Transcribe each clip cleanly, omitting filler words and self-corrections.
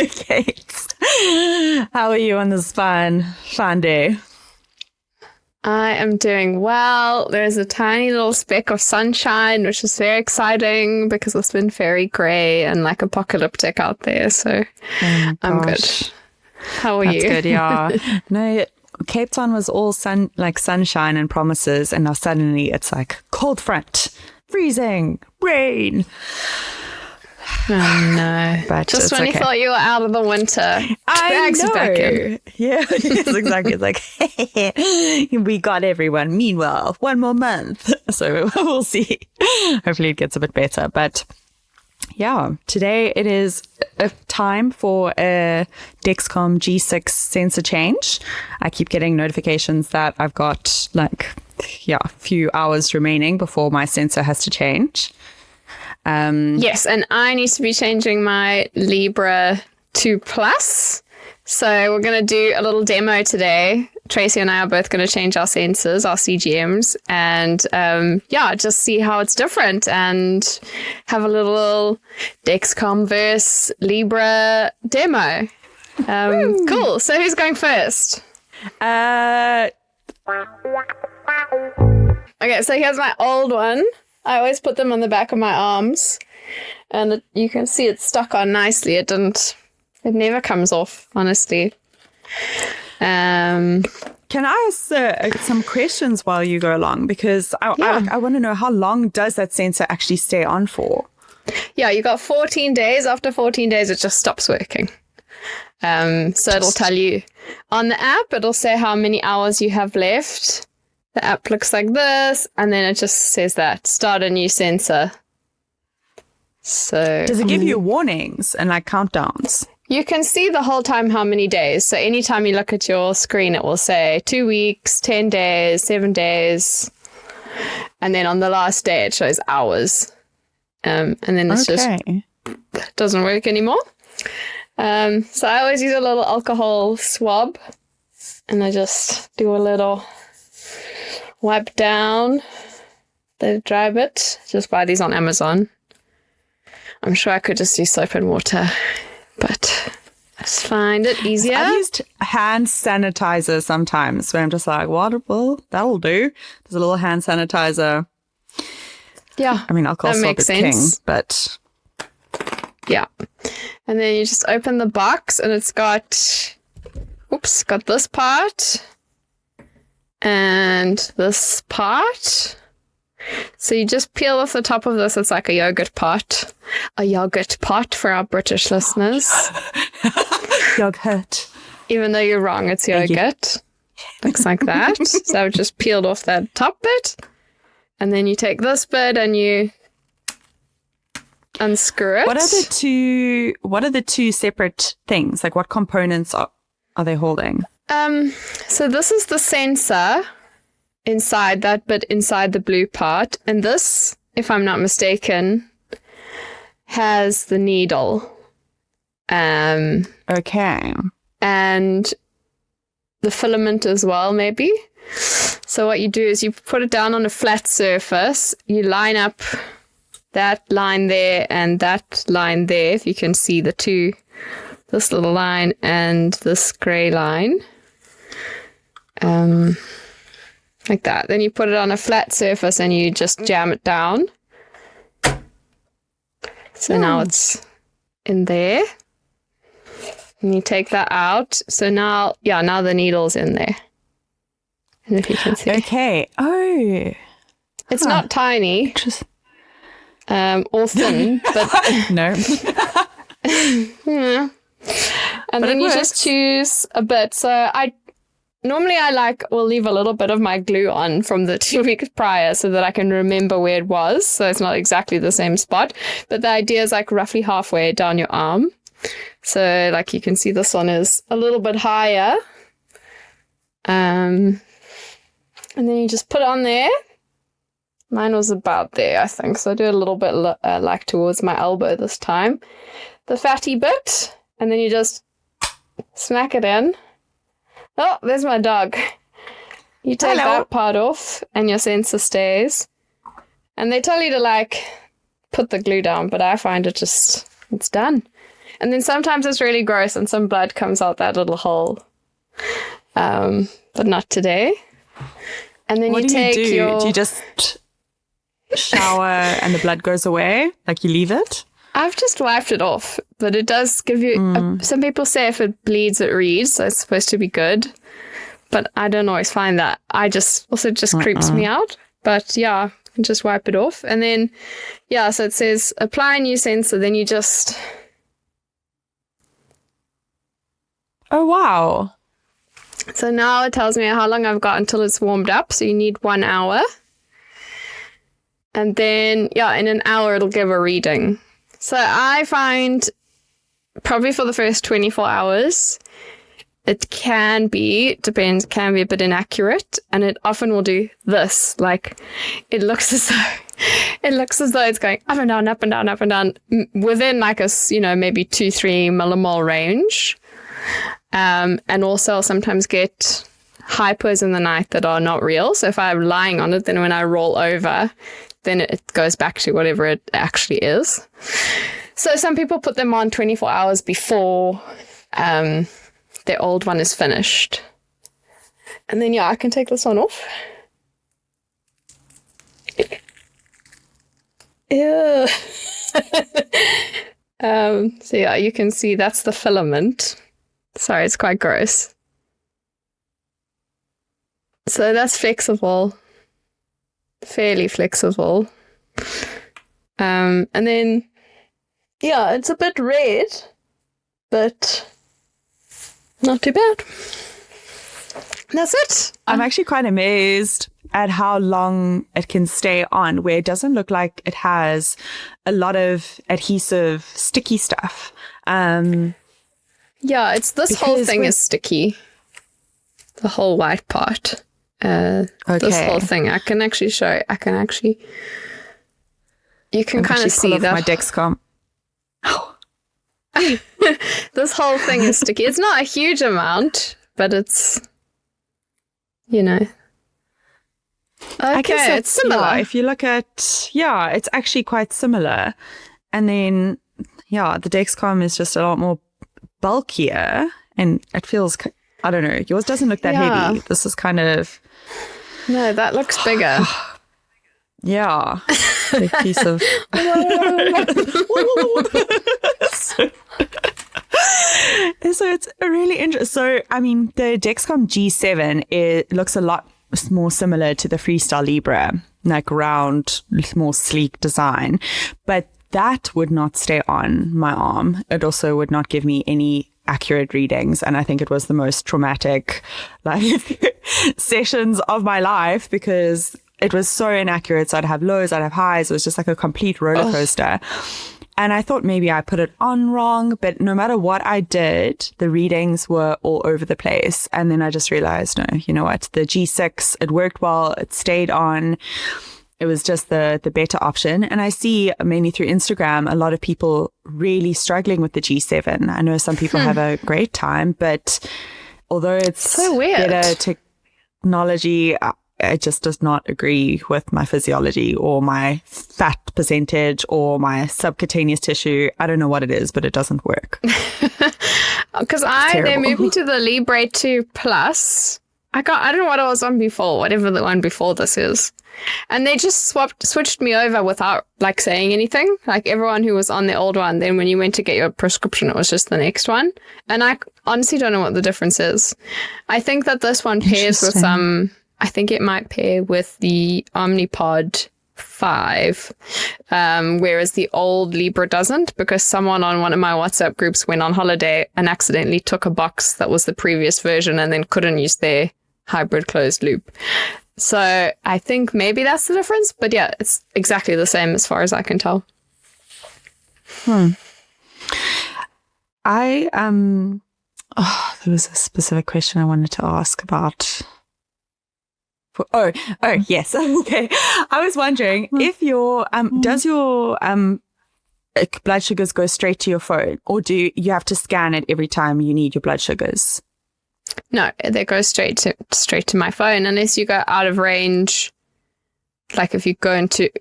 Cait. How are you on this fine day? I am doing well. There's a tiny little speck of sunshine, which is very exciting because it's been very grey and like apocalyptic out there. So I'm good. How are you? That's good, yeah. No, Cape Town was all sunshine and promises, and now suddenly it's like cold front, freezing, rain. Oh no! But just when you thought you were out of the winter, drags you back in. Yeah, yes, exactly. It's like, hey, we got everyone. Meanwhile, one more month, so we'll see. Hopefully, it gets a bit better. But yeah, today it is a time for a Dexcom G6 sensor change. I keep getting notifications that I've got a few hours remaining before my sensor has to change. Yes, and I need to be changing my Libre 2 Plus. So we're going to do a little demo today. Tracy and I are both going to change our sensors, our CGMs, and just see how it's different and have a little Dexcom versus Libre demo. Cool. So who's going first? Okay, so here's my old one. I always put them on the back of my arms, and you can see it's stuck on nicely. It never comes off, honestly. Can I ask some questions while you go along? Because I want to know, how long does that sensor actually stay on for? Yeah, you got 14 days. After 14 days, it just stops working. So it'll tell you on the app, it'll say how many hours you have left. The app looks like this, and then it just says that start a new sensor. So does it give you warnings and countdowns? You can see the whole time how many days. So anytime you look at your screen, it will say 2 weeks, 10 days, 7 days. And then on the last day, it shows hours. And then it's just doesn't work anymore. So I always use a little alcohol swab, and I just do a little wipe down the dry bit. Just buy these on Amazon. I'm sure I could just use soap and water, but I just find it easier. I've used hand sanitizer sometimes where I'm just like, well, that'll do. There's a little hand sanitizer. Yeah. I mean, alcohol swab is king, but yeah. And then you just open the box, and it's got this part and this part. So you just peel off the top of this. It's like a yogurt pot. A yogurt pot for our British listeners. Yogurt. Even though you're wrong, it's yogurt. Looks like that. So I've just peeled off that top bit. And then you take this bit and you unscrew it. What are the two separate things? What components are they holding? So this is the sensor inside that bit, inside the blue part. And this, if I'm not mistaken, has the needle. Okay. And the filament as well, maybe. So what you do is you put it down on a flat surface. You line up that line there and that line there, if you can see the two, this little line and this grey line. Like that. Then you put it on a flat surface and you just jam it down. So now it's in there. And you take that out. So now the needle's in there. And if you can see. Okay. Oh. It's not tiny. Or thin, but no. Yeah. And then you just choose a bit. So I will leave a little bit of my glue on from the 2 weeks prior so that I can remember where it was. So it's not exactly the same spot. But the idea is roughly halfway down your arm. So you can see this one is a little bit higher. And then you just put it on there. Mine was about there, I think. So I do a little bit towards my elbow this time. The fatty bit. And then you just smack it in. Oh, there's my dog. You take that part off and your sensor stays. And they tell you to put the glue down, but I find it's done. And then sometimes it's really gross and some blood comes out that little hole. But not today. And then What you do take you do? your... Do you just shower and the blood goes away? Like you leave it? I've just wiped it off, but it does give you... some people say if it bleeds, it reads, so it's supposed to be good. But I don't always find that. Just creeps me out. But yeah, you can just wipe it off. And then, yeah, so it says apply a new sensor, then you just... Oh, wow. So now it tells me how long I've got until it's warmed up. So you need 1 hour. And then, yeah, in an hour, it'll give a reading. So I find probably for the first 24 hours, it can be a bit inaccurate. And it often will do this. Like it looks as though it's going up and down, up and down, up and down within like a, maybe 2-3 millimole range. And also I'll sometimes get hypos in the night that are not real. So if I'm lying on it, then when I roll over, then it goes back to whatever it actually is. So some people put them on 24 hours before their old one is finished. And then, yeah, I can take this one off. Ew. So yeah, you can see that's the filament. Sorry, it's quite gross. So that's flexible, fairly flexible. And then, yeah, it's a bit red, but not too bad. That's it. I'm actually quite amazed at how long it can stay on, where it doesn't look like it has a lot of adhesive, sticky stuff. Yeah, it's this whole thing is sticky. The whole white part. This whole thing. I can actually show. You can kind of see that. My Dexcom. This whole thing is sticky. It's not a huge amount, but it's, Okay, I guess it's similar. Yeah, if you look at, it's actually quite similar. And then, the Dexcom is just a lot more bulkier and it feels, I don't know, yours doesn't look that heavy. This is kind of... No, that looks bigger. Yeah. Big piece of... So it's really interesting. So, I mean, the Dexcom G7, it looks a lot more similar to the FreeStyle Libre, like round, more sleek design. But that would not stay on my arm. It also would not give me any accurate readings. And I think it was the most traumatic sessions of my life because it was so inaccurate. So I'd have lows, I'd have highs. It was just like a complete roller coaster. And I thought maybe I put it on wrong, but no matter what I did, the readings were all over the place. And then I just realized, no, you know what? The G6, it worked well. It stayed on. It was just the better option. And I see mainly through Instagram, a lot of people really struggling with the G7. I know some people have a great time, but although it's so weird. Better technology, it just does not agree with my physiology or my fat percentage or my subcutaneous tissue. I don't know what it is, but it doesn't work. Because they moved me to the Libre 2 Plus. I don't know what I was on before, whatever the one before this is. And they just switched me over without saying anything. Like everyone who was on the old one, then when you went to get your prescription, it was just the next one. And I honestly don't know what the difference is. I think that this one pairs with I think it might pair with the Omnipod 5, whereas the old Libre doesn't, because someone on one of my WhatsApp groups went on holiday and accidentally took a box that was the previous version and then couldn't use their hybrid closed loop. So I think maybe that's the difference, but yeah, it's exactly the same as far as I can tell. There was a specific question I wanted to ask about. Oh, yes. Okay. I was wondering if your does your blood sugars go straight to your phone, or do you have to scan it every time you need your blood sugars? No, they go straight to my phone unless you go out of range. Like if you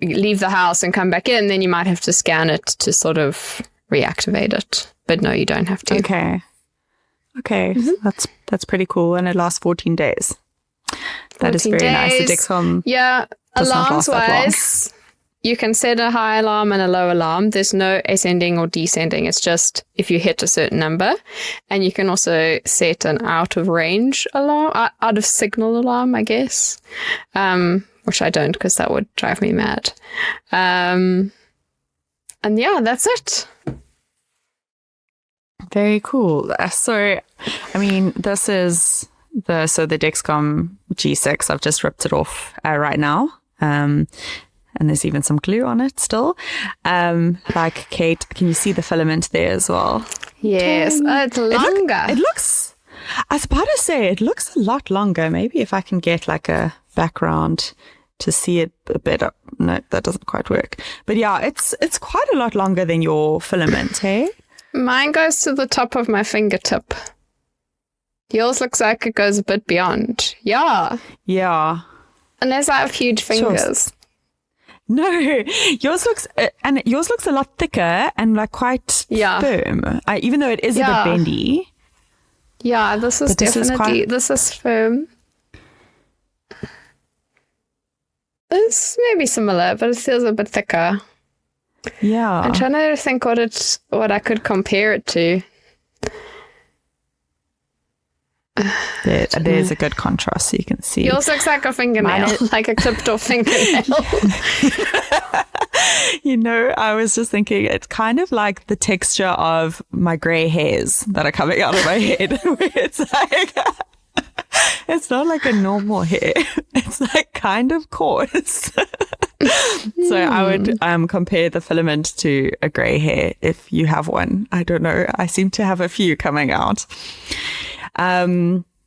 leave the house and come back in, then you might have to scan it to sort of reactivate it. But no, you don't have to. Okay. That's pretty cool. And it lasts 14 days. That is very nice. The Dexcom alarms wise, you can set a high alarm and a low alarm. There's no ascending or descending. It's just if you hit a certain number. And you can also set an out of range alarm, out of signal alarm, I guess. Which I don't, because that would drive me mad. And yeah, that's it. Very cool. So, I mean, this is the Dexcom G6. I've just ripped it off right now. And there's even some glue on it still. Like Cait, can you see the filament there as well? Yes. Oh, it's longer. It looks, I was about to say, it looks a lot longer. Maybe if I can get like a background to see it a bit. No, that doesn't quite work. But yeah, it's quite a lot longer than your filament, hey? Mine goes to the top of my fingertip. Yours looks like it goes a bit beyond. Yeah. Yeah. Unless I have huge fingers. Sure. No, yours looks a lot thicker and like quite firm. Even though it is a bit bendy. Yeah, this is definitely this is firm. It's maybe similar, but it feels a bit thicker. Yeah. I'm trying to think what I could compare it to. There's a good contrast so you can see. Yours looks like a fingernail, like a clipped off fingernail. You know, I was just thinking it's kind of like the texture of my grey hairs that are coming out of my head. It's like, it's not like a normal hair. It's like kind of coarse. So I would compare the filament to a grey hair if you have one. I don't know. I seem to have a few coming out.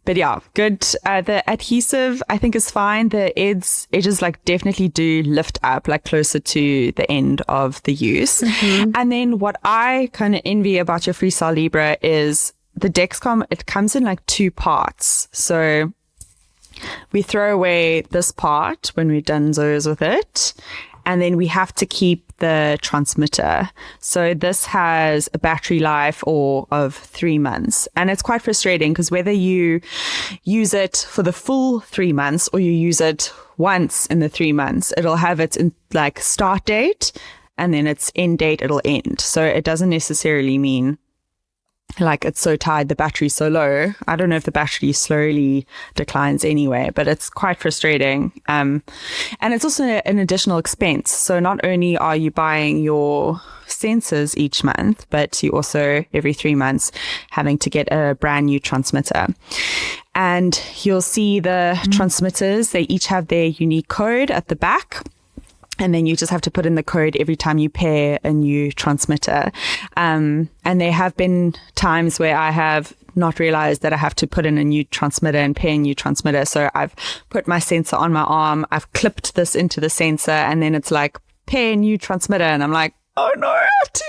But yeah, good. The adhesive, I think, is fine. The edges like definitely do lift up like closer to the end of the use. Mm-hmm. And then what I kind of envy about your FreeStyle Libre is the Dexcom, it comes in like 2 parts. So we throw away this part when we're done Zoes with it. And then we have to keep the transmitter. So this has a battery life of 3 months. And it's quite frustrating because whether you use it for the full 3 months or you use it once in the 3 months, it'll have its like start date and then its end date, it'll end. So it doesn't necessarily mean like it's so tired, the battery's so low. I don't know if the battery slowly declines anyway, but it's quite frustrating. And it's also an additional expense. So not only are you buying your sensors each month, but you also every 3 months having to get a brand new transmitter. And you'll see the transmitters, they each have their unique code at the back. And then you just have to put in the code every time you pair a new transmitter. And there have been times where I have not realized that I have to put in a new transmitter and pair a new transmitter. So I've put my sensor on my arm, I've clipped this into the sensor, and then it's like, pair new transmitter. And I'm like, oh no, I have to,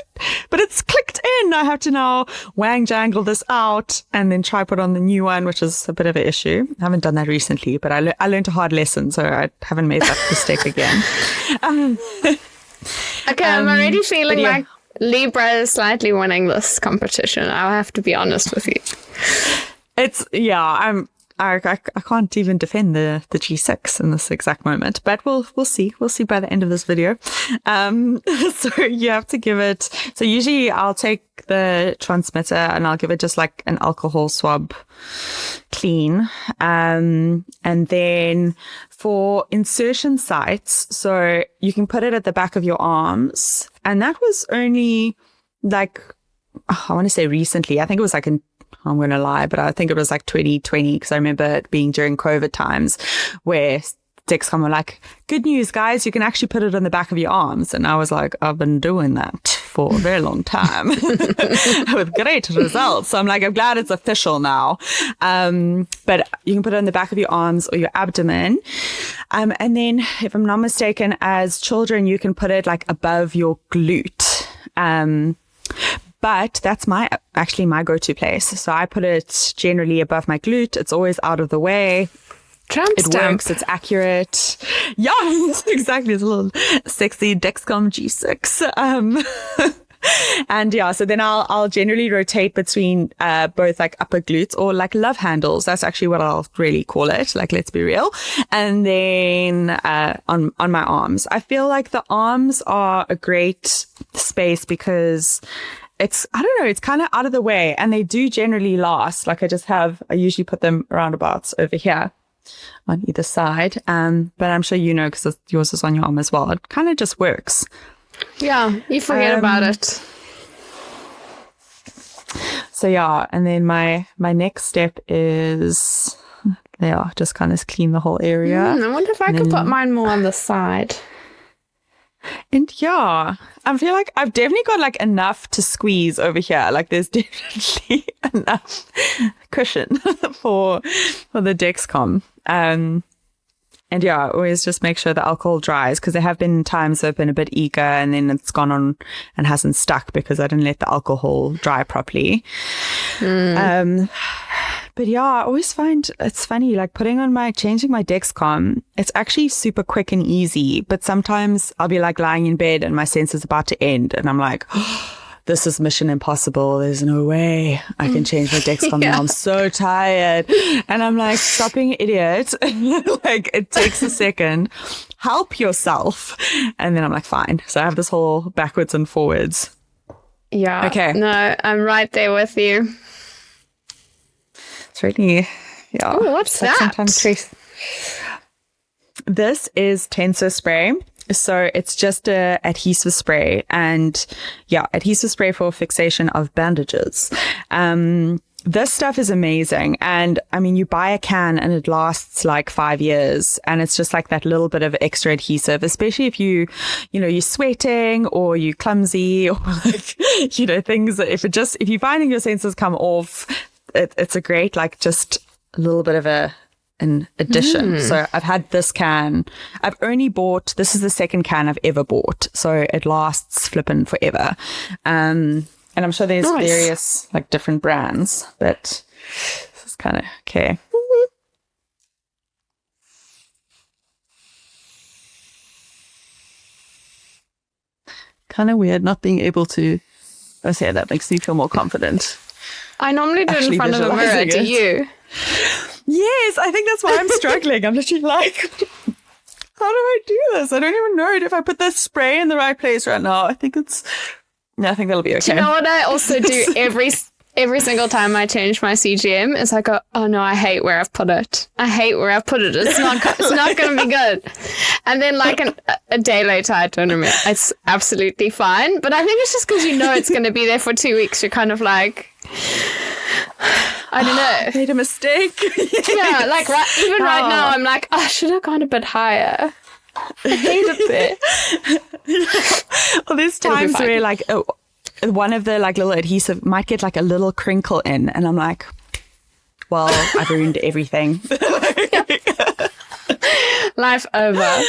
but it's clicked in. I have to now wang jangle this out and then try put on the new one, which is a bit of an issue. I haven't done that recently, but I learned a hard lesson, so I haven't made that mistake again. Okay, I'm already feeling like Libre is slightly winning this competition. I'll have to be honest with you. I can't even defend the G6 in this exact moment, but we'll see. We'll see by the end of this video. So you have to give it. So usually I'll take the transmitter and I'll give it just like an alcohol swab clean. And then for insertion sites, so you can put it at the back of your arms. And that was only like, I want to say recently. I think it was like I'm going to lie, but I think it was like 2020 because I remember it being during COVID times where Dexcom were like, good news, guys, you can actually put it on the back of your arms. And I was like, I've been doing that for a very long time with great results. So I'm like, I'm glad it's official now. But you can put it on the back of your arms or your abdomen. And then if I'm not mistaken, as children, you can put it like above your glute. But that's actually my go-to place. So I put it generally above my glute. It's always out of the way. It works. It's accurate. Yeah, exactly. It's a little sexy Dexcom G6. And yeah, so then I'll generally rotate between both like upper glutes or like love handles. That's actually what I'll really call it. Like, let's be real. And then on my arms, I feel like the arms are a great space because it's, I don't know, it's kind of out of the way and they do generally last. Like I usually put them roundabouts over here on either side. But I'm sure you know, because yours is on your arm as well. It kind of just works. Yeah, you forget about it. So yeah, and then my next step is, just kind of clean the whole area. I wonder if I could put mine more on the side. And yeah, I feel like I've definitely got like enough to squeeze over here. Like there's definitely enough cushion for the Dexcom. And yeah, always just make sure the alcohol dries, because there have been times I've been a bit eager and then it's gone on and hasn't stuck because I didn't let the alcohol dry properly. But yeah, I always find it's funny, like changing my Dexcom, it's actually super quick and easy, but sometimes I'll be like lying in bed and my sensor's about to end and I'm like, this is mission impossible. There's no way I can change my Dexcom now. I'm so tired. And I'm like, stop being an idiot. Like, it takes a second. Help yourself. And then I'm like, fine. So I have this whole backwards and forwards. Yeah. Okay. No, I'm right there with you. It's really, yeah. Oh, what's that? Sometimes this is tensor spray. So it's just a adhesive spray, and adhesive spray for fixation of bandages. This stuff is amazing. And I mean, you buy a can and it lasts like 5 years, and it's just like that little bit of extra adhesive, especially if you're sweating or you're clumsy or like, things that if you're finding your sensors come off, it's a great, like, just a little bit of an addition. So I've had this can. This is the second can I've ever bought. So it lasts flippin' forever. And I'm sure there's various like different brands, but this is kind of okay. Kind of weird not being able to. I say that makes me feel more confident. I normally do it in front of a mirror. Do you? Yes, I think that's why I'm struggling. I'm literally like, how do I do this? I don't even know if I put the spray in the right place right now. I think that'll be okay. Do you know what I also do every single time I change my CGM is I go, oh no, I hate where I've put it. It's not going to be good. And then like a day later, I don't remember. It's absolutely fine. But I think it's just because it's going to be there for 2 weeks. You're kind of like, I don't know. Made a mistake. Yeah, like right now, I'm like, I should have gone a bit higher. I hate it there. Well, there's times where like one of the like little adhesive might get like a little crinkle in, and I'm like, well, I've ruined everything. Life over.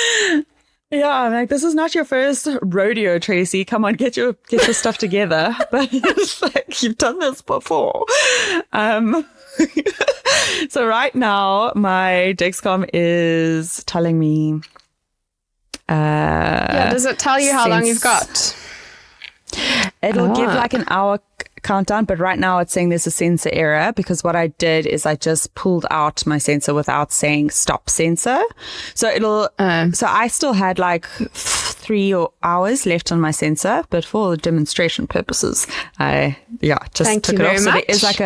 Yeah, I'm like, this is not your first rodeo, Tracy. Come on, get your stuff together. But it's like, you've done this before. So right now, my Dexcom is telling me. Does it tell you how long you've got? It'll give like an hour countdown, but right now it's saying there's a sensor error, because what I did is I just pulled out my sensor without saying stop sensor. So so I still had like 3 hours left on my sensor, but for demonstration purposes, I just took it off. So there is like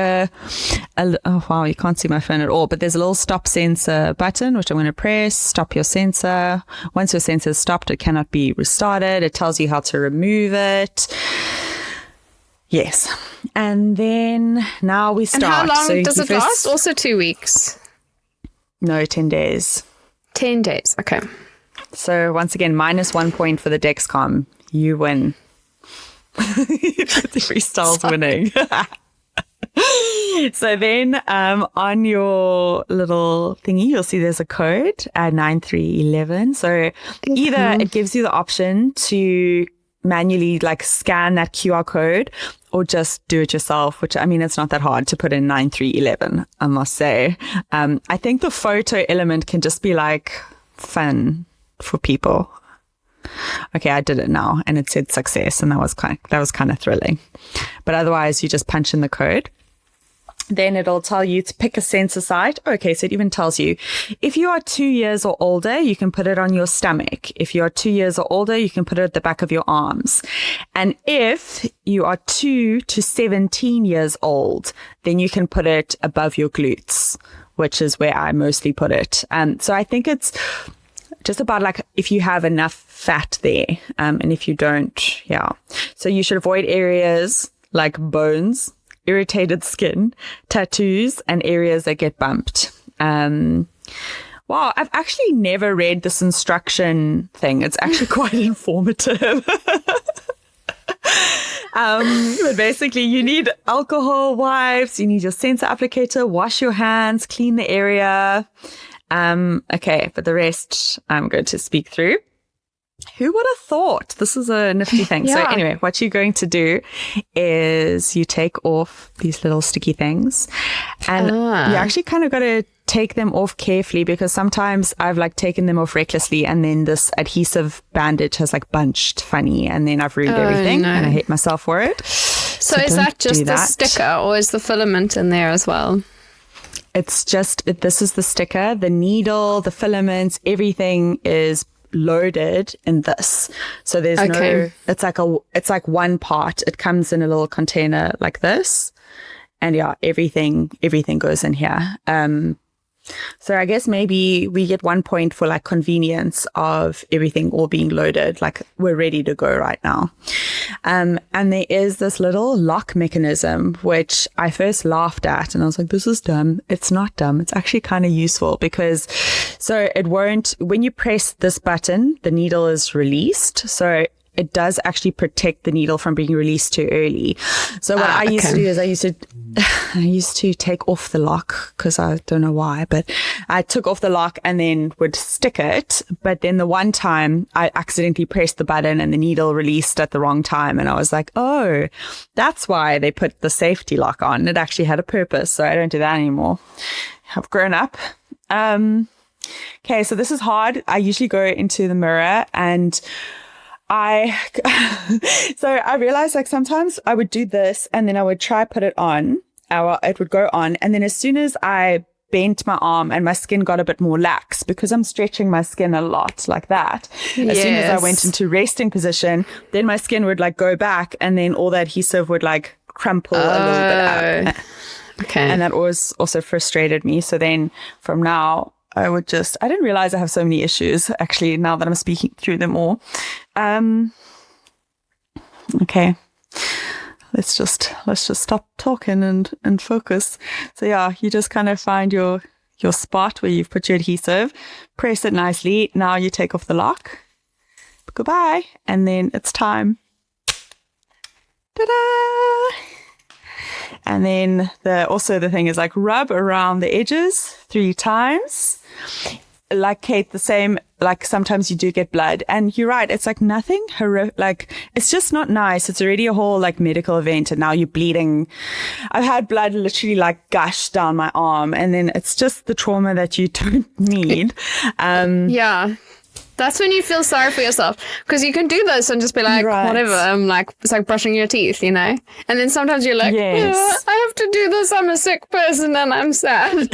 oh wow, you can't see my phone at all, but there's a little stop sensor button, which I'm going to press. Stop your sensor. Once your sensor is stopped, it cannot be restarted. It tells you how to remove it. Yes. And then now we start. And how long does it last? Also 2 weeks? No, 10 days. 10 days. Okay. So once again, -1 point for the Dexcom. You win. The FreeStyle's winning. So then on your little thingy, you'll see there's a code, 9311. So either it gives you the option to manually like scan that QR code, or just do it yourself, which I mean, it's not that hard to put in 9311, I must say. I think the photo element can just be like fun for people. Okay, I did it now, and it said success, and that was kind of thrilling. But otherwise, you just punch in the code. Then it'll tell you to pick a sensor site. Okay, so it even tells you if you are 2 years or older, you can put it on your stomach. If you are 2 years or older, you can put it at the back of your arms. And if you are 2 to 17 years old, then you can put it above your glutes, which is where I mostly put it. So I think it's just about like if you have enough fat there, and if you don't, yeah. So you should avoid areas like bones, irritated skin, tattoos, and areas that get bumped. Wow, I've actually never read this instruction thing. It's actually quite informative. But basically, you need alcohol wipes, you need your sensor applicator, wash your hands, clean the area. Okay, but the rest I'm going to speak through. Who would have thought? This is a nifty thing. Yeah. So anyway, what you're going to do is you take off these little sticky things, and you actually kind of got to take them off carefully, because sometimes I've like taken them off recklessly and then this adhesive bandage has like bunched funny and then I've ruined everything and I hate myself for it. So is that just the sticker, or is the filament in there as well? It's just, this is the sticker, the needle, the filaments, everything is loaded in this. So there's no, it's like one part. It comes in a little container like this. And yeah, everything goes in here. So I guess maybe we get 1 point for like convenience of everything all being loaded. Like we're ready to go right now. And there is this little lock mechanism, which I first laughed at and I was like, this is dumb. It's not dumb. It's actually kind of useful because so it won't, when you press this button, the needle is released. So it does actually protect the needle from being released too early. So what I used to do is I used to take off the lock because I don't know why, but I took off the lock and then would stick it. But then the one time I accidentally pressed the button and the needle released at the wrong time. And I was like, oh, that's why they put the safety lock on. It actually had a purpose. So I don't do that anymore. I've grown up. Okay, so this is hard. I usually go into the mirror and so I realized like sometimes I would do this and then I would try put it on, or it would go on. And then as soon as I bent my arm and my skin got a bit more lax because I'm stretching my skin a lot like that. As soon as I went into resting position, then my skin would like go back and then all the adhesive would like crumple a little bit up. Okay. And that also frustrated me. So then from now, I didn't realize I have so many issues actually now that I'm speaking through them all. Okay. Let's just stop talking and focus. So yeah, you just kind of find your spot where you've put your adhesive, press it nicely. Now you take off the lock. Goodbye. And then it's time. Ta-da! And then the thing is like rub around the edges 3 times. Like Cait, the same, like sometimes you do get blood and you're right. It's like nothing horrific. Like it's just not nice. It's already a whole like medical event and now you're bleeding. I've had blood literally like gush down my arm and then it's just the trauma that you don't need. Yeah. That's when you feel sorry for yourself because you can do this and just be like, whatever. I'm like, it's like brushing your teeth, you know? And then sometimes you're like, I have to do this. I'm a sick person and I'm sad.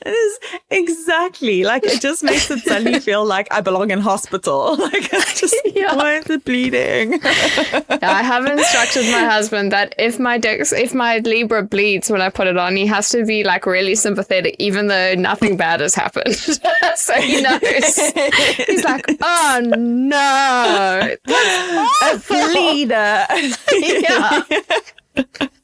It is exactly like it just makes it suddenly feel like I belong in hospital. Like it's just why is it bleeding? I have instructed my husband that if my Libre bleeds when I put it on, he has to be like really sympathetic, even though nothing bad has happened. So he knows. He's like, oh no, that's a bleeder. Yeah.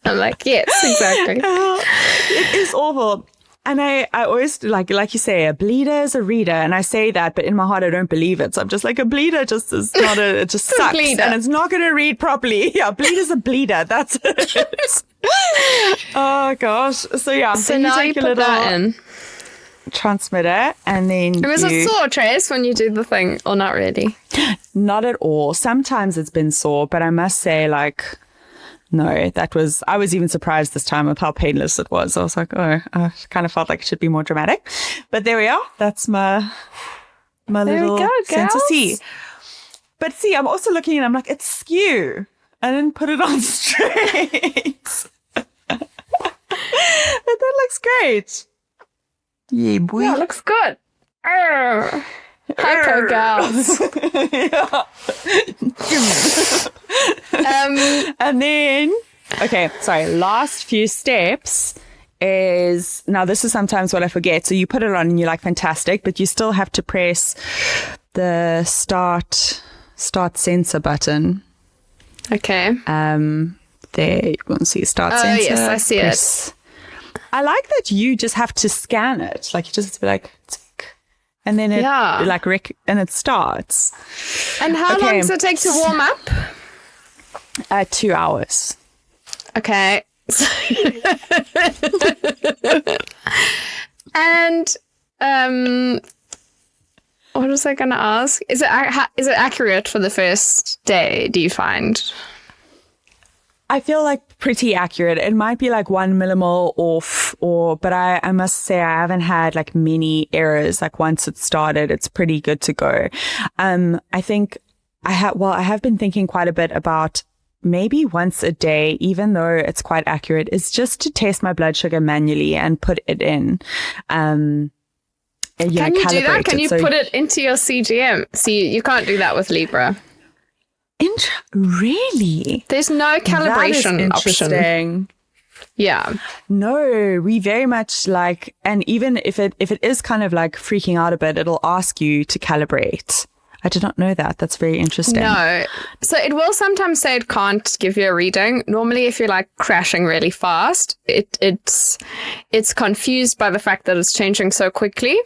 I'm like, yes, exactly. It is awful. And I always, like you say, a bleeder is a reader. And I say that, but in my heart, I don't believe it. So I'm just like, a bleeder just is not it just sucks. Bleeder. And it's not going to read properly. Yeah, bleeder's a bleeder. That's it. Oh, gosh. So, yeah. So now you put that in. Transmitter and then was it sore, Trace, when you do the thing or not really? Not at all. Sometimes it's been sore, but I must say like no, I was even surprised this time with how painless it was. I was like, oh, I kind of felt like it should be more dramatic. But there we are. That's my little sensor C. But see, I'm also looking and I'm like, it's skew. I didn't put it on straight. But that looks great. Yeah, boy. Yeah, it looks good. Hypo gals. And then, okay, sorry, last few steps is, now this is sometimes what I forget. So you put it on and you're like, fantastic, but you still have to press the start sensor button. Okay. There you can see start sensor. Oh, yes, I see it. I like that you just have to scan it. Like you just have to be like, tick, and then it and it starts. And how long does it take to warm up? 2 hours. Okay. And what was I going to ask? Is it accurate for the first day, do you find? I feel like pretty accurate. It might be like 1 millimole off, but I must say I haven't had like many errors. Like once it started, it's pretty good to go. I think I have been thinking quite a bit about maybe once a day, even though it's quite accurate, is just to test my blood sugar manually and put it in. Can you do that? Can you put it into your CGM? See, you can't do that with Libre. Really? There's no calibration option. Yeah. No, we very much like, and even if it is kind of like freaking out a bit, it'll ask you to calibrate. I did not know that. That's very interesting. No. So it will sometimes say it can't give you a reading. Normally, if you're like crashing really fast, it's confused by the fact that it's changing so quickly.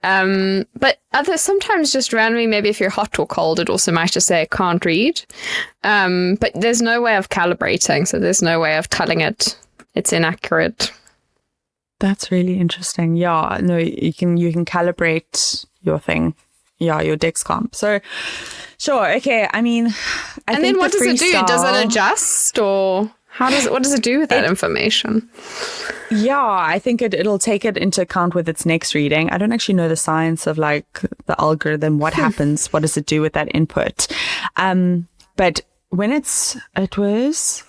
But sometimes just randomly, maybe if you're hot or cold, it also might just say it can't read. But there's no way of calibrating, so there's no way of telling it it's inaccurate. That's really interesting. Yeah, no, you can calibrate your thing. Yeah, your Dexcom. So, sure, okay. I mean, I think then what does it do? Does it adjust, or what does it do with that information? Yeah, I think it'll take it into account with its next reading. I don't actually know the science of like the algorithm. What happens? What does it do with that input? But when it was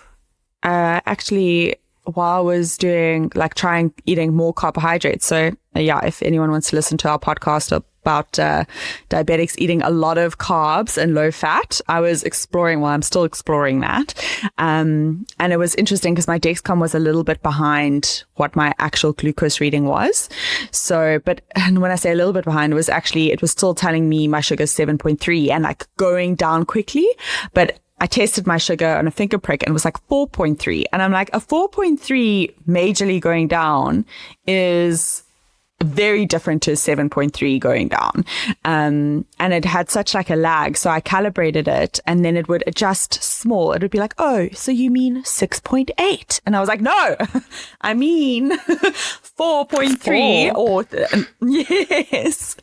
actually while I was doing trying eating more carbohydrates. So yeah, if anyone wants to listen to our podcast about diabetics eating a lot of carbs and low fat, I was exploring, I'm still exploring that. And it was interesting because my Dexcom was a little bit behind what my actual glucose reading was. So, and when I say a little bit behind, it was still telling me my sugar is 7.3 and like going down quickly. But I tested my sugar on a finger prick and it was like 4.3. And I'm like, a 4.3 majorly going down is very different to 7.3 going down. And it had such like a lag. So I calibrated it and then it would adjust small. It would be like, oh, so you mean 6.8? And I was like, no, I mean 4.3 or yes.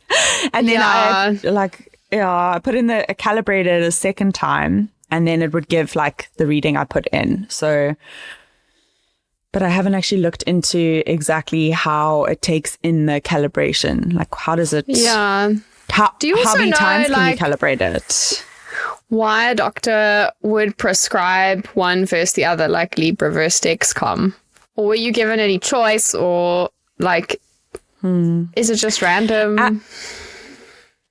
And then I put in I calibrated a second time and then it would give like the reading I put in. So, but I haven't actually looked into exactly how it takes in the calibration. Like, how does it? Yeah. Do you also how many times can you calibrate it? Why a doctor would prescribe one versus the other, like Libre versus Dexcom? Or were you given any choice, or like, is it just random?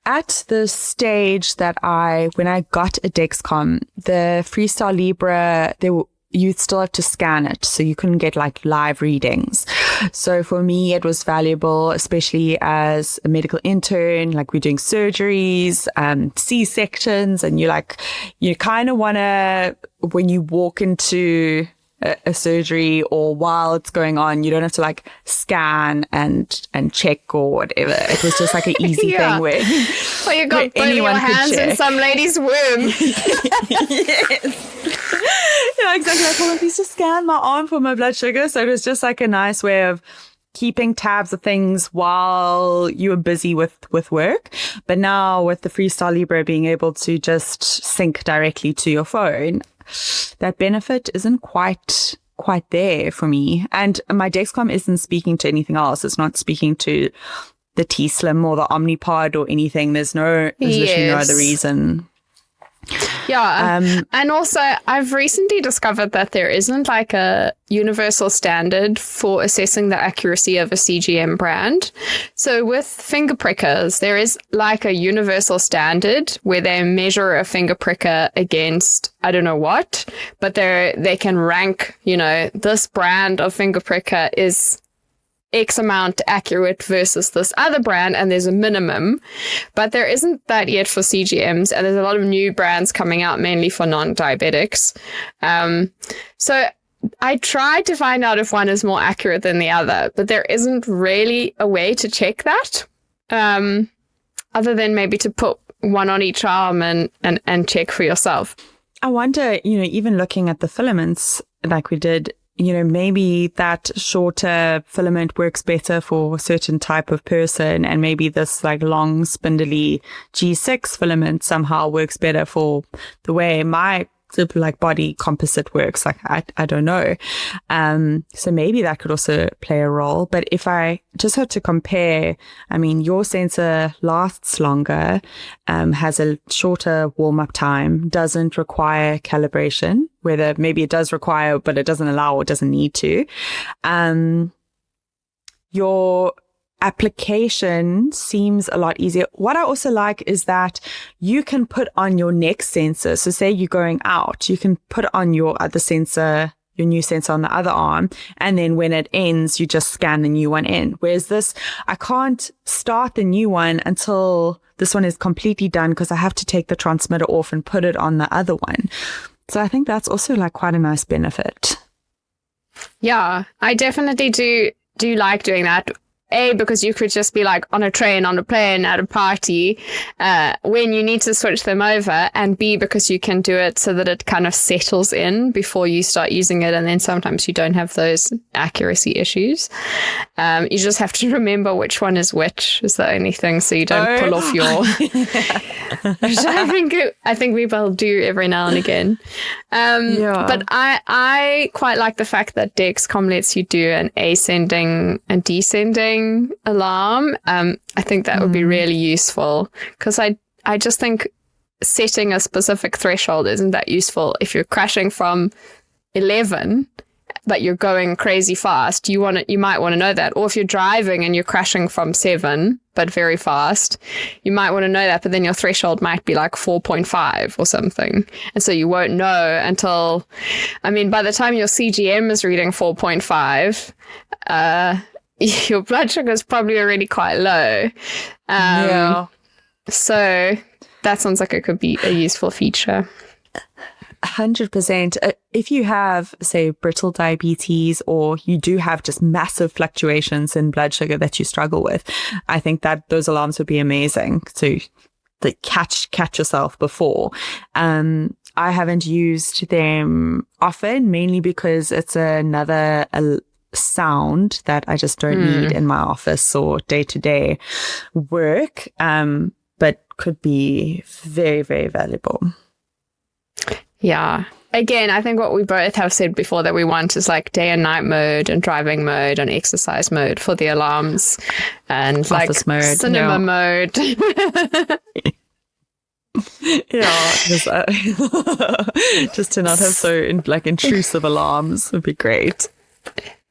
At the stage that when I got a Dexcom, the FreeStyle Libre, you still have to scan it, so you couldn't get like live readings. So for me, it was valuable, especially as a medical intern. Like we're doing surgeries, C-sections, and you kind of want to, when you walk into a surgery or while it's going on, you don't have to like scan and check or whatever. It was just like an easy thing where you got both your hands in some lady's womb. Yes. Yeah, exactly. I thought I used to scan my arm for my blood sugar. So it was just like a nice way of keeping tabs of things while you were busy with work. But now with the FreeStyle Libre being able to just sync directly to your phone, that benefit isn't quite there for me. And my Dexcom isn't speaking to anything else. It's not speaking to the T-Slim or the Omnipod or anything. There's literally no other reason. Yeah. And also, I've recently discovered that there isn't like a universal standard for assessing the accuracy of a CGM brand. So with finger prickers, there is like a universal standard where they measure a finger pricker against I don't know what, but they can rank, this brand of finger pricker is X amount accurate versus this other brand, and there's a minimum, but there isn't that yet for CGMs, and there's a lot of new brands coming out mainly for non-diabetics. So I tried to find out if one is more accurate than the other, but there isn't really a way to check that, other than maybe to put one on each arm and check for yourself. I wonder, even looking at the filaments like we did, maybe that shorter filament works better for a certain type of person, and maybe this like long spindly G6 filament somehow works better for the way my like body composite works. Like I don't know. So maybe that could also play a role. But if I just had to compare, I mean, your sensor lasts longer, has a shorter warm-up time, doesn't require calibration, whether maybe it does require, but it doesn't allow or doesn't need to. Your application seems a lot easier. What I also like is that you can put on your next sensor. So say you're going out, you can put on your other sensor, your new sensor on the other arm, and then when it ends, you just scan the new one in. Whereas this, I can't start the new one until this one is completely done because I have to take the transmitter off and put it on the other one. So I think that's also like quite a nice benefit. Yeah, I definitely do like doing that. A, because you could just be like on a train, on a plane, at a party, when you need to switch them over. And B, because you can do it so that it kind of settles in before you start using it. And then sometimes you don't have those accuracy issues. You just have to remember which one is which is the only thing. So you don't pull off your, which I think people do every now and again. But I quite like the fact that Dexcom lets you do an ascending and descending alarm. I think that would be really useful, because I just think setting a specific threshold isn't that useful. If you're crashing from 11 but you're going crazy fast, you might want to know that. Or if you're driving and you're crashing from 7 but very fast, you might want to know that, but then your threshold might be like 4.5 or something, and so you won't know until, by the time your CGM is reading 4.5, your blood sugar is probably already quite low. So that sounds like it could be a useful feature. 100%. If you have, say, brittle diabetes, or you do have just massive fluctuations in blood sugar that you struggle with, I think that those alarms would be amazing to catch yourself before. I haven't used them often, mainly because it's another sound that I just don't need in my office or day-to-day work, but could be very, very valuable. Yeah. Again, I think what we both have said before that we want is like day and night mode and driving mode and exercise mode for the alarms, and office like mode, cinema mode. Just to not have so intrusive alarms would be great.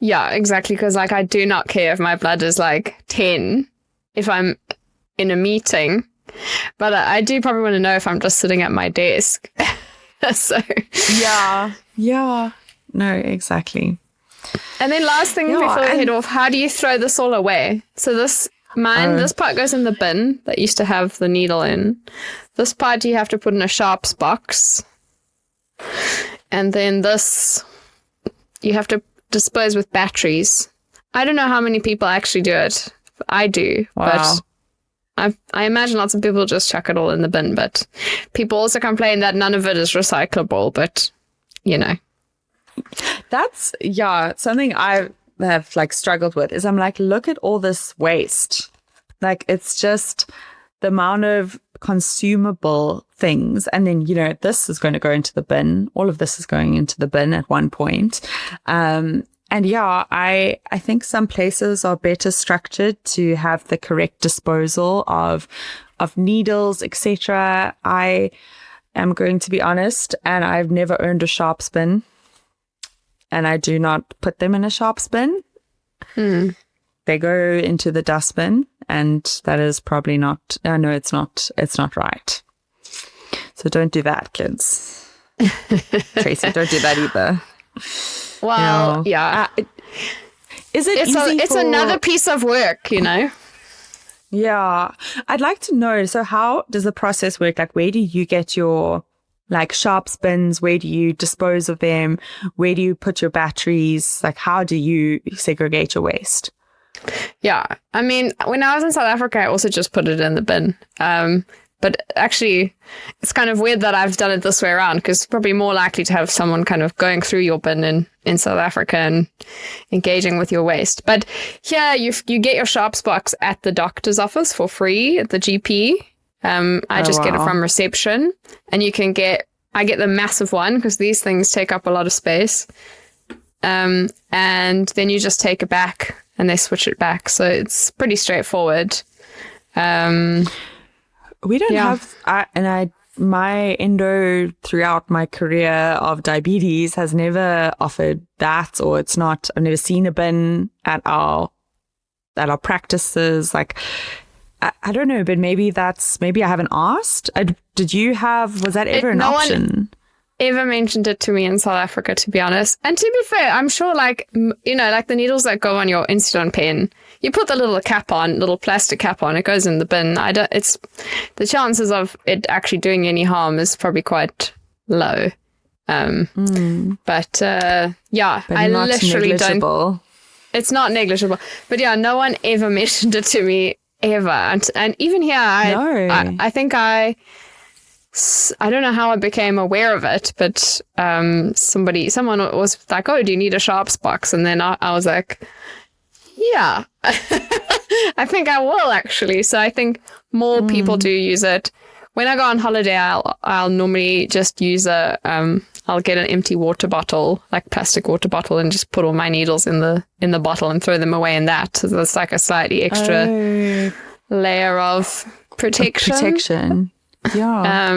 Yeah, exactly. Because I do not care if my blood is 10 if I'm in a meeting, but I do probably want to know if I'm just sitting at my desk. So no, exactly. And then last thing before we head off, how do you throw this all away? So this part goes in the bin that used to have the needle in. This part you have to put in a sharps box, and then this you have to dispose with batteries. I don't know how many people actually do it. I do, but I imagine lots of people just chuck it all in the bin, but people also complain that none of it is recyclable, but That's, something I have struggled with is I'm look at all this waste. It's just the amount of consumable things, and then, you know, this is going to go into the bin. All of this is going into the bin at one point. And yeah, I think some places are better structured to have the correct disposal of needles, etc. I am going to be honest, and I've never owned a sharps bin, and I do not put them in a sharps bin. They go into the dustbin, and that is probably not, no, it's not right. So don't do that, kids. Tracy, don't do that either. Well, you know, yeah. It's another piece of work, you know? Yeah. I'd like to know, so how does the process work? Like, where do you get your, like, sharps bins? Where do you dispose of them? Where do you put your batteries? Like, how do you segregate your waste? Yeah. I mean, when I was in South Africa, I also just put it in the bin. But actually, it's kind of weird that I've done it this way around, because it's probably more likely to have someone kind of going through your bin in South Africa and engaging with your waste. But here, you get your sharps box at the doctor's office for free at the GP. I just get it from reception, and I get the massive one because these things take up a lot of space. And then you just take it back and they switch it back. So it's pretty straightforward. We don't have, my endo throughout my career of diabetes has never offered that, or it's not, I've never seen a bin at our practices. Like, I don't know, but maybe I haven't asked. Was that ever an option? No one ever mentioned it to me in South Africa, to be honest. And to be fair, I'm sure, like, you know, like the needles that go on your insulin pen, you put the little plastic cap on, it goes in the bin. The chances of it actually doing any harm is probably quite low. But yeah, but I not literally negligible. don't. It's not negligible. But yeah, no one ever mentioned it to me ever. And even here, I think I don't know how I became aware of it, but someone was like, "Oh, do you need a sharps box?" And then I was like, "Yeah, I think I will actually." So I think more people do use it. When I go on holiday, I'll normally just use I'll get an empty water bottle, like plastic water bottle, and just put all my needles in the bottle and throw them away in that. So there's like a slightly extra layer of protection. Yeah.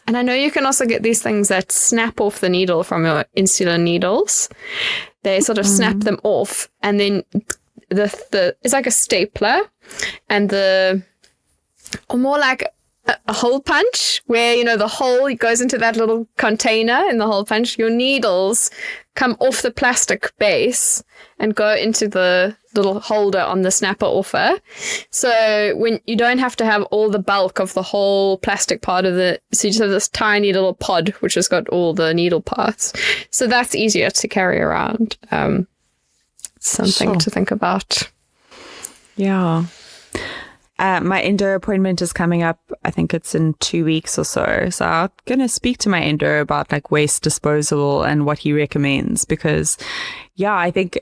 And I know you can also get these things that snap off the needle from your insulin needles. They sort of snap them off, and then it's like a stapler, and or more like a hole punch, where, you know, the hole goes into that little container in the hole punch. Your needles come off the plastic base and go into the little holder on the snapper offer. So when you don't have to have all the bulk of the whole plastic part of so you just have this tiny little pod which has got all the needle parts. So that's easier to carry around. Something to think about. Yeah. My endo appointment is coming up. I think it's in 2 weeks or so. So I'm going to speak to my endo about like waste disposal and what he recommends, because I think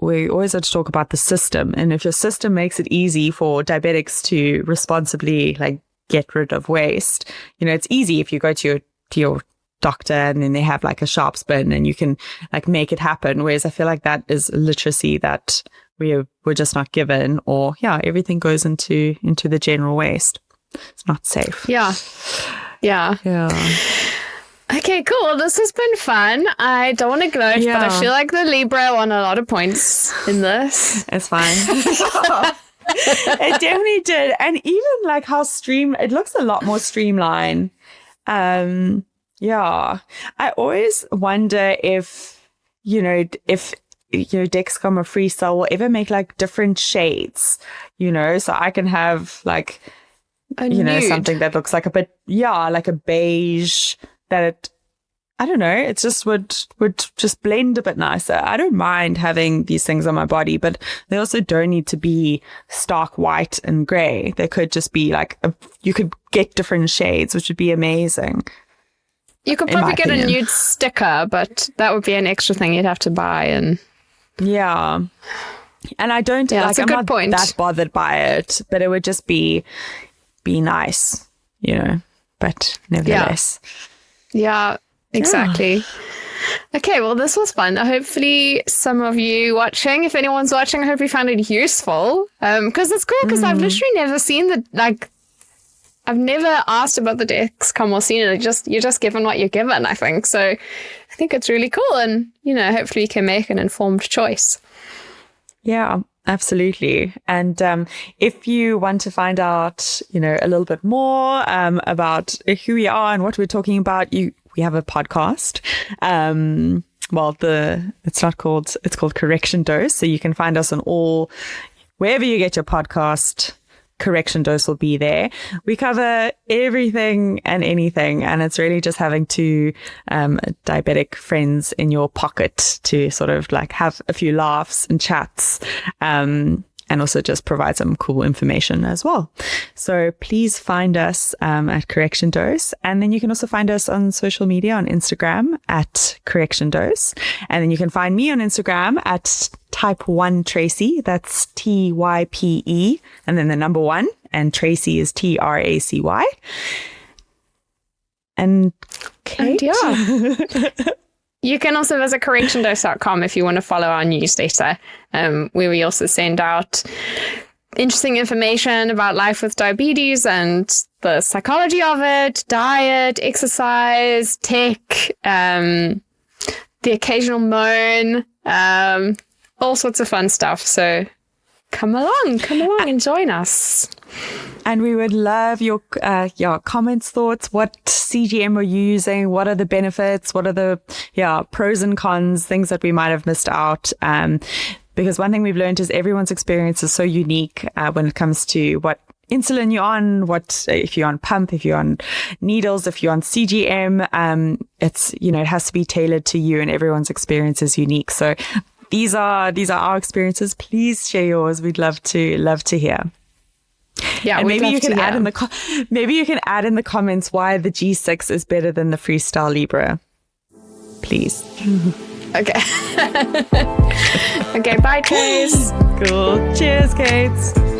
we always have to talk about the system. And if your system makes it easy for diabetics to responsibly like get rid of waste, you know, it's easy if you go to your doctor and then they have like a sharps bin and you can like make it happen. Whereas I feel like that is literacy that we're just not given, or everything goes into the general waste. It's not safe. Yeah. Okay, cool. This has been fun. I don't want to gloat, but I feel like the Libre won a lot of points in this. It's fine. It definitely did. And even like how it looks a lot more streamlined. I always wonder if Dexcom or FreeStyle will ever make like different shades, so I can have like, something that looks like a bit, like a beige that I don't know, it just would just blend a bit nicer. I don't mind having these things on my body, but they also don't need to be stark white and gray. They could just be like, you could get different shades, which would be amazing. You could probably get a nude sticker, but that would be an extra thing you'd have to buy. And yeah. And I don't that's a I'm good not point. that bothered by it, but it would just be nice, but nevertheless. Yeah, exactly. Okay, well, this was fun. Hopefully some of you watching, if anyone's watching, I hope you found it useful. Because it's cool, because I've literally never seen I've never asked about the Dexcom or seen it. You're just given what you're given, I think. So I think it's really cool. And, hopefully you can make an informed choice. Yeah, absolutely. And if you want to find out, a little bit more about who we are and what we're talking about, we have a podcast. It's called Correction Dose. So you can find us on wherever you get your podcast. Correction Dose will be there. We cover everything and anything, and it's really just having two diabetic friends in your pocket to sort of have a few laughs and chats, and also just provide some cool information as well. So please find us at Correction Dose, and then you can also find us on social media on Instagram at Correction Dose, and then you can find me on Instagram at Type 1 Tracy. That's TYPE, and then the number 1, and Tracy is TRACY. And Cait? You can also visit correctiondose.com if you want to follow our newsletter, where we also send out interesting information about life with diabetes and the psychology of it, diet, exercise, tech, the occasional moan, all sorts of fun stuff. So come along and join us. And we would love your comments, thoughts. What CGM are you using? What are the benefits? What are the pros and cons, things that we might have missed out? Because one thing we've learned is everyone's experience is so unique when it comes to what insulin you're on, if you're on pump, if you're on needles, if you're on CGM. It's it has to be tailored to you, and everyone's experience is unique. So these are our experiences. Please share yours. We'd love to hear. Yeah, and maybe you can add in the comments why the G6 is better than the FreeStyle Libre. Please. Okay. Okay, bye, Trace. Cool. Cheers, Cait.